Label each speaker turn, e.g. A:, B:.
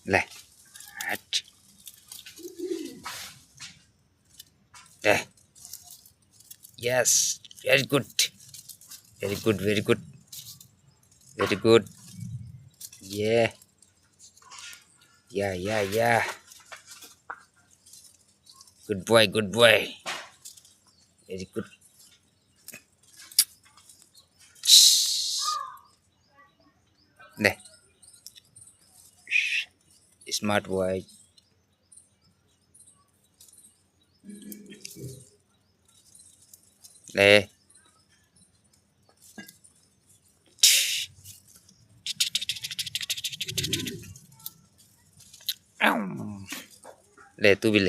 A: Này. Đây. Yes, very good. Very good, very good. Very good. Yeah. Yeah. Good boy, good boy. Very good. Đây. Smart boy. Đây. Để tôi bị